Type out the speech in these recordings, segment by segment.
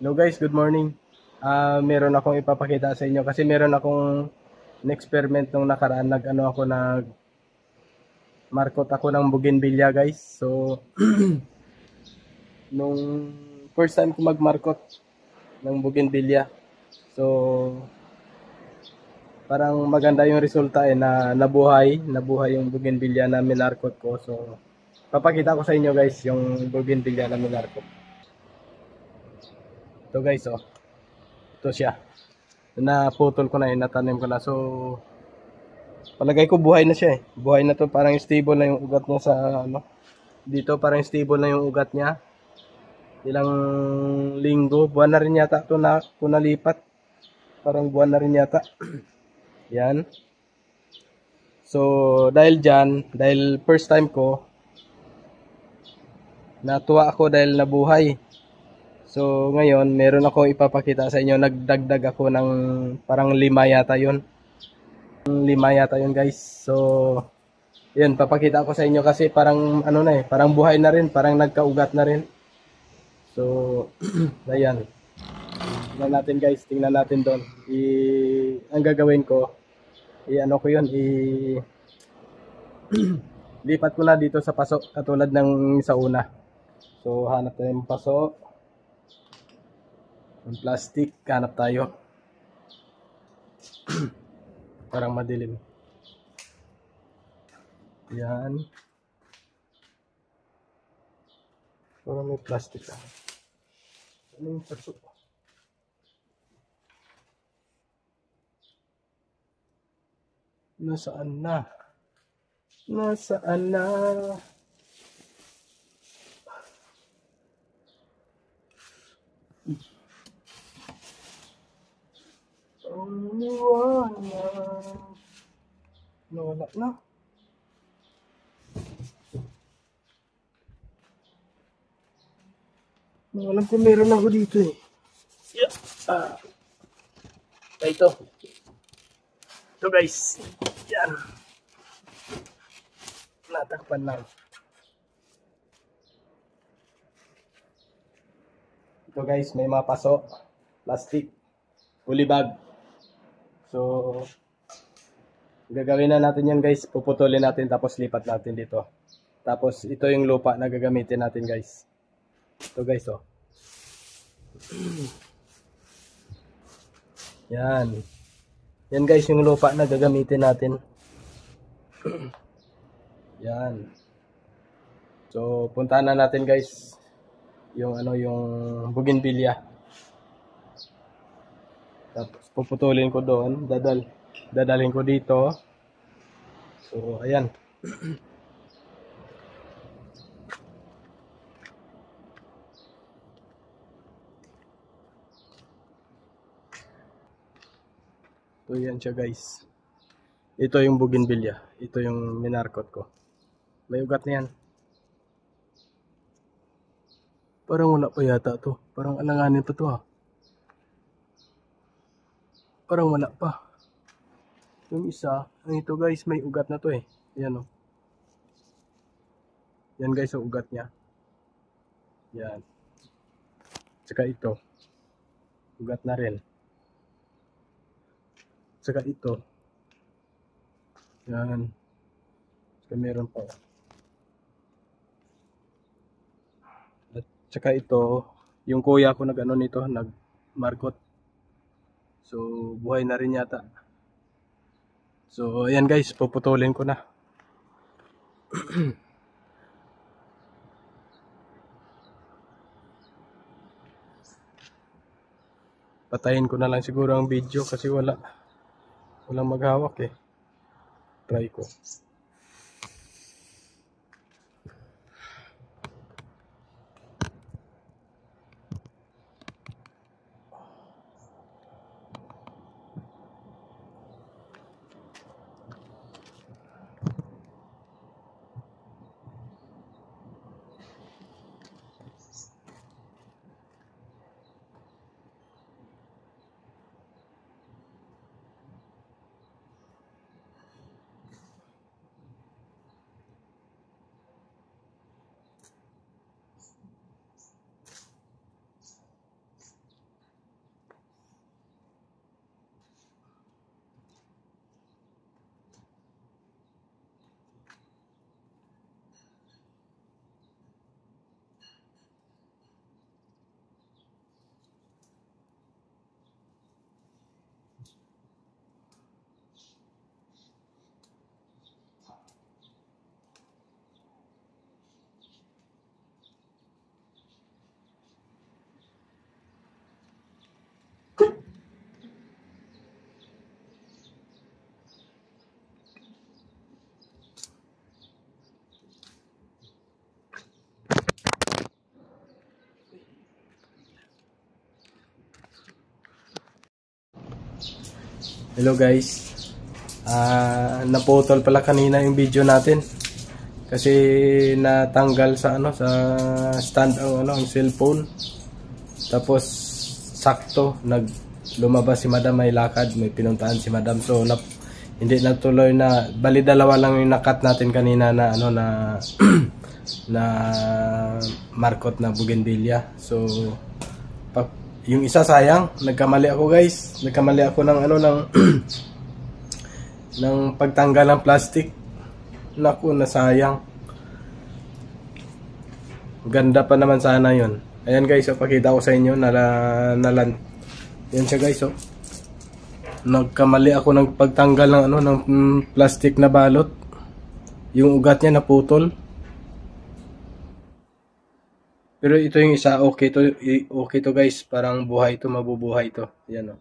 Hello guys, good morning. Meron akong ipapakita sa inyo kasi meron akong experiment nung nakaraan markot ako ng bougainvillea guys. So nung first time ko magmarkot ng bougainvillea. So parang maganda yung resulta na nabuhay yung bougainvillea na minarkot ko. So papakita ko sa inyo guys yung bougainvillea na minarkot. Ito guys, oh. Ito siya. Naputol ko na yun, natanim ko na. So palagay ko buhay na siya eh. Buhay na to, parang stable na yung ugat niya sa ano. Dito parang stable na yung ugat niya. Ilang linggo, buwan na rin yata to na kung nalipat. Parang buwan na rin yata. Yan. So dahil first time ko, natuwa ako dahil nabuhay. So ngayon, meron ako ipapakita sa inyo. Nagdagdag ako ng parang 5 yata yun guys. So yun, papakita ko sa inyo kasi parang ano na eh, parang buhay na rin, parang nagkaugat na rin. So, ayan. Tingnan natin guys, tingnan natin doon. Ang gagawin ko, ano ko yun, lipat ko na dito sa paso, katulad ng sa una. So, hanap tayo ng paso. Yung plastic, hanap tayo. Parang madilim. Yan. Parang may plastic. Ano yung paso? Nasaan na? Nasaan na? Ang liwanag. Nawala na. Alam ko meron ako dito eh. Yeah. Ito. Ito guys. Yan. Natakpan lang. Ito guys, may mga paso. Plastic. Ulibag. So, gagawin na natin yan guys. Puputulin natin tapos lipat natin dito. Tapos ito yung lupa na gagamitin natin guys. Ito guys oh. Yan. Yan guys yung lupa na gagamitin natin. Yan. So, puntahan na natin guys yung yung bougainvillea. Tapos puputulin ko doon, dadalhin ko dito. So, ayan. So, yan siya guys. Ito yung bougainvillea. Ito yung minarkot ko. May ugat na yan. Parang wala pa yata to. Parang alanganin pa to ha. Parang wala pa. Yung isa, ang ito guys, may ugat na to eh. Yan o. Yan guys, ang ugat niya. Yan. Tsaka ito. Ugat na rin. Tsaka ito. Yan. Tsaka meron pa. At tsaka ito, yung kuya ko nag-ano nito, nag-markot. So, buhay na rin yata. So, ayan guys, puputulin ko na. Patayin ko na lang siguro ang video kasi walang maghawak eh. Try ko. Hello guys. Naputol pala kanina yung video natin. Kasi natanggal sa sa stand ang cellphone. Tapos sakto lumabas si Madam, may lakad, may pinuntahan si Madam. So hindi natuloy na, bali dalawa lang yung nakat natin kanina na na na markot na bougainvillea. So yung isa sayang, nagkamali ako guys. Nagkamali ako ng ng ng pagtanggal ng plastic. Naku, nasayang. Ganda pa naman sana yun. Ayan guys, pakita ko sa inyo yan siya guys, nagkamali ako ng pagtanggal ng ng plastic na balot. Yung ugat niya naputol. Pero ito yung isa, okay to guys, parang buhay to, mabubuhay to. Yan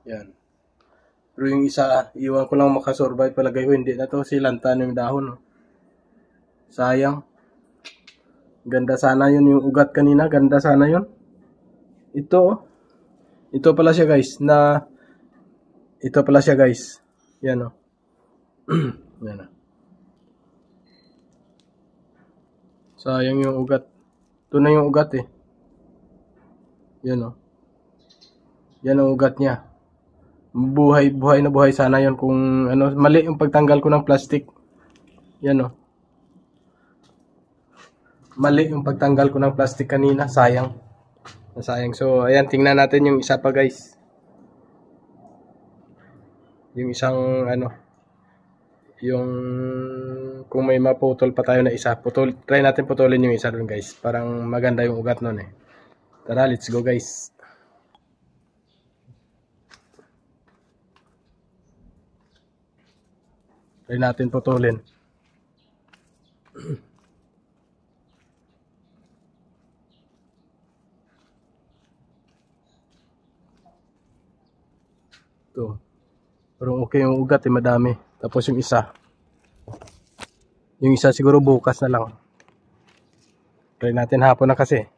Yan. Pero yung isa, iwan ko lang makasurvive, palagay ko hindi na to, silantan yung dahon. Sayang. Ganda sana yun, yung ugat kanina, ganda sana yun. Ito pala siya guys, Yan Yan Sayang yung ugat. Ito na yung ugat eh. Yan Yan ang ugat niya. Buhay na buhay sana yon kung mali yung pagtanggal ko ng plastic. Yan Mali yung pagtanggal ko ng plastic kanina, sayang. So ayan, tingnan natin yung isa pa guys. Yung isang yung kung may maputol pa tayo na isa, try natin putulin yung isa dun guys. Parang maganda yung ugat nun eh. Tara, let's go guys. Try natin putulin. Ito. Pero okay yung ugat eh, madami. Tapos yung isa siguro bukas na lang. Try natin, hapon na kasi.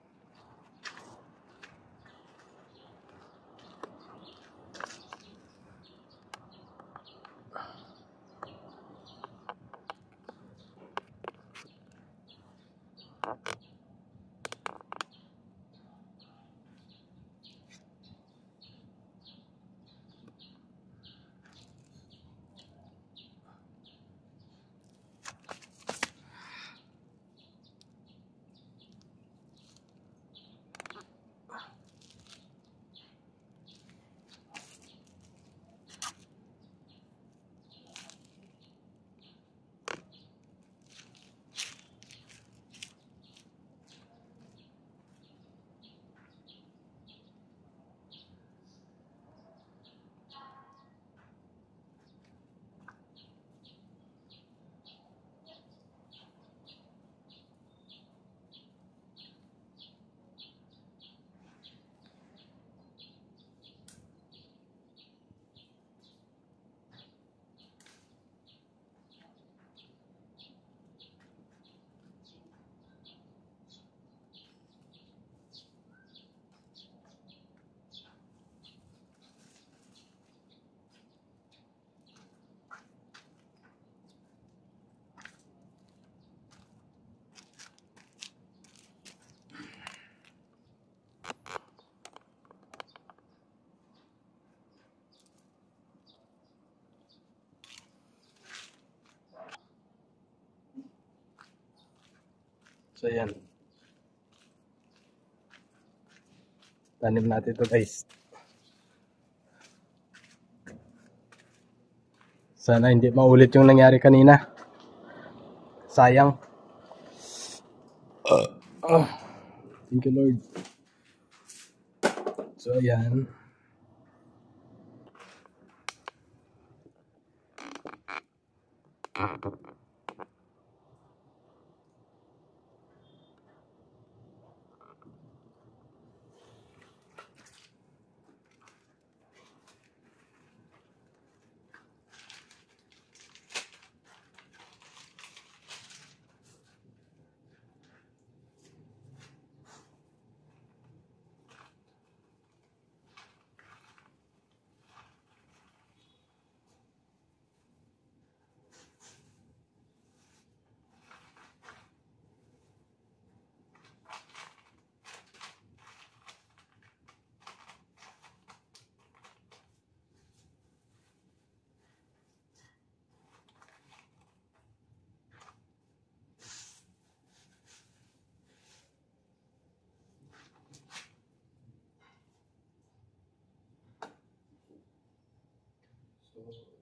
So yan. Tanim natin ito guys. Sana hindi maulit yung nangyari kanina. Sayang. Thank you Lord. So ayan.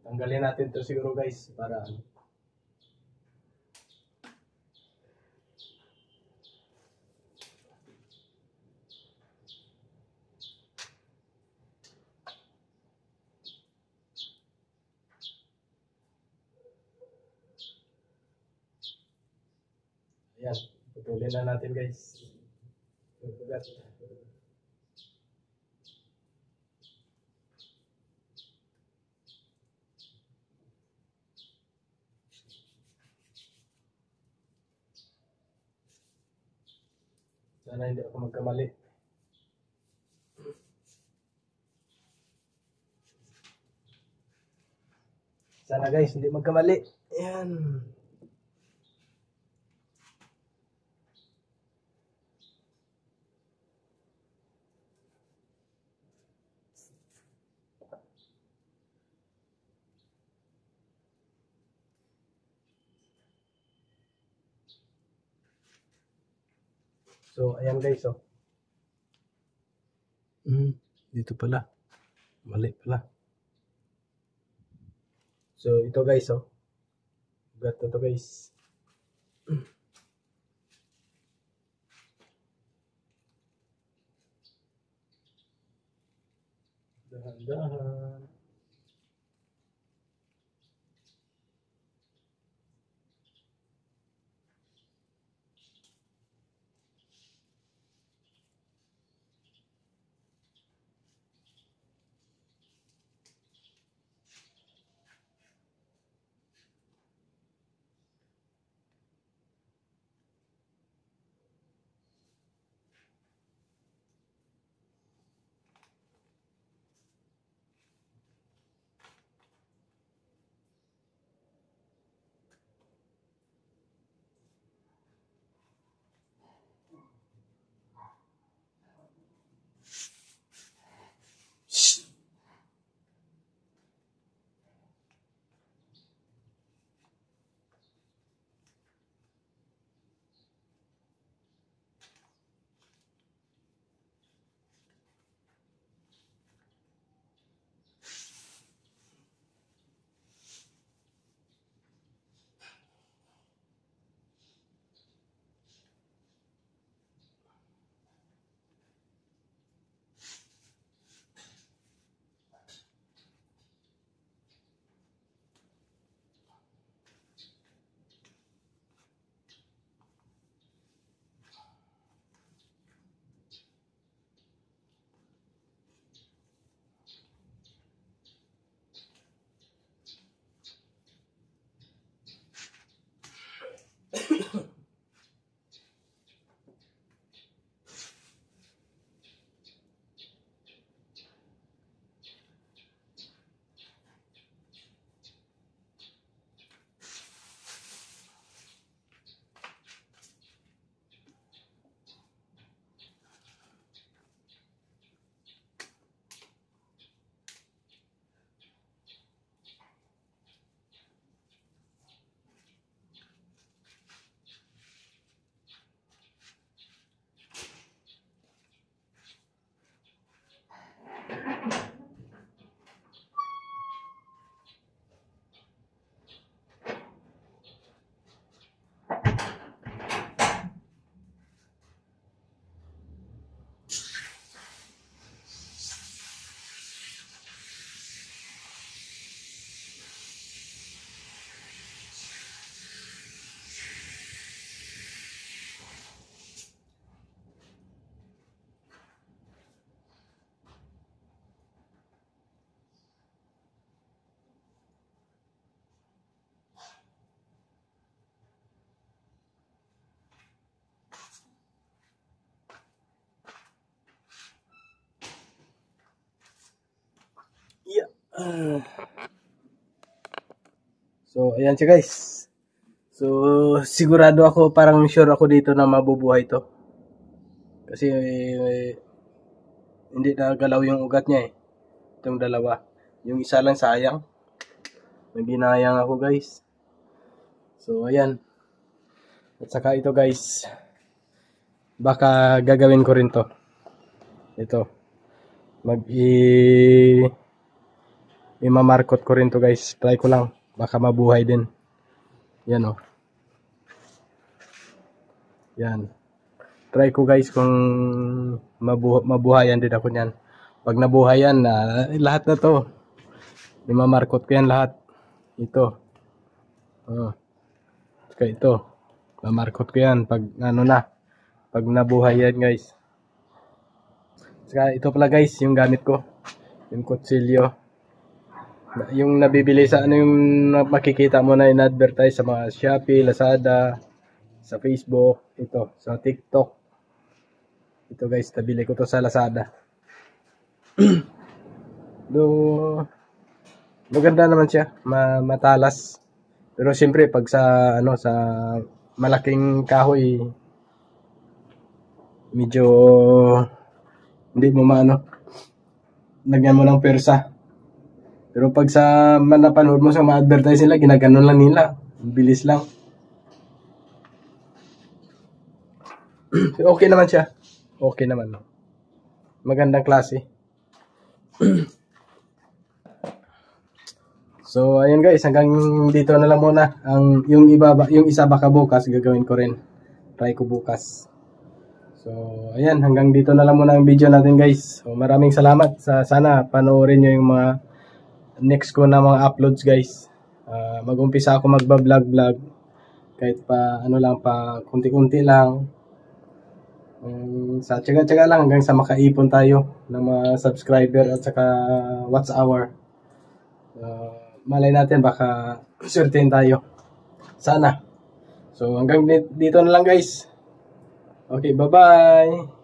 tanggalin natin to siguro guys para ano. Ayan, putulin na natin guys. Ugat. Sana hindi ako magkamali. Sana guys, hindi magkamali. Ayan. So, ayan guys, oh. Dito pala. Mali pala. So, ito guys, oh. Ugat na to guys. Dahan-dahan. Yeah. So, ayan siya guys. So, sigurado ako, parang sure ako dito na mabubuhay to. Kasi, hindi nagalaw yung ugat niya eh. Itong dalawa. Yung isa lang sayang. Naginayang ako guys. So, ayan. At saka ito guys. Baka gagawin ko rin to. Ito. imamarkot ko rin to guys. Try ko lang. Baka mabuhay din. Yan o. Yan. Try ko guys kung mabuhayan din ako niyan. Pag nabuhayan na, lahat na to. Imamarkot ko yan lahat. Ito. Kaya ito. Mamarkot ko yan pag ano na. Pag nabuhay yan guys. Saka ito pala guys, yung gamit ko. Yung kutsilyo. Yung nabibili sa ano yung makikita mo na in-advertise sa mga Shopee, Lazada, sa Facebook, ito, sa TikTok. Ito guys, nabili ko to sa Lazada. Maganda naman siya, matalas. Pero siyempre pag sa ano sa malaking kahoy medyo hindi mo maano, lagyan mo ng persa. Pero pag sa napanood mo sa mga advertise nila, ginaganon lang nila. Bilis lang. Okay naman siya. Okay naman. Magandang klase. So, ayun guys, hanggang dito na lang muna. Yung isa baka bukas, gagawin ko rin. Try ko bukas. So, ayan, hanggang dito na lang muna ang video natin guys. So, maraming salamat. Sana panoorin nyo yung mga next ko na mga uploads guys. Mag-umpisa ako magba-vlog. Kahit pa ano lang, pa kunti-kunti lang. Sa tsaga-tsaga lang hanggang sa makaipon tayo ng mga subscriber at saka watch hour. Malay natin baka certain tayo. Sana. So hanggang dito na lang guys. Okay, bye-bye.